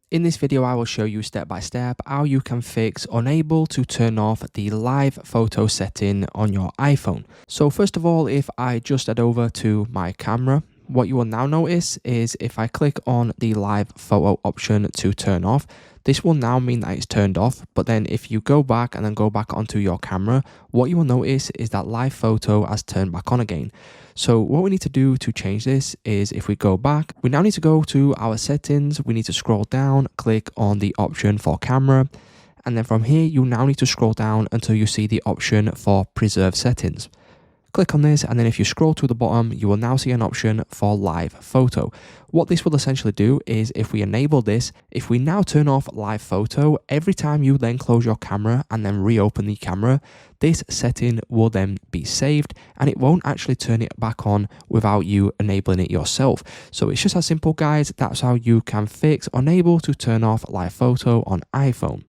In this video, I will show you step by step how you can fix unable to turn off the live photo setting on your iPhone. So first of all, if I just head over to my camera, what you will now notice is if I click on the live photo option to turn off, this will now mean that it's turned off. But then if you go back and then go back onto your camera, what you will notice is that live photo has turned back on again. So what we need to do to change this is if we go back, we now need to go to our settings. We need to scroll down, click on the option for camera. And then from here, you now need to scroll down until you see the option for preserve settings. Click on this, and then if you scroll to the bottom, you will now see an option for live photo. What this will essentially do is if we enable this, if we now turn off live photo, every time you then close your camera and then reopen the camera, this setting will then be saved and it won't actually turn it back on without you enabling it yourself. So it's just as simple, guys. That's how you can fix unable to turn off live photo on iPhone.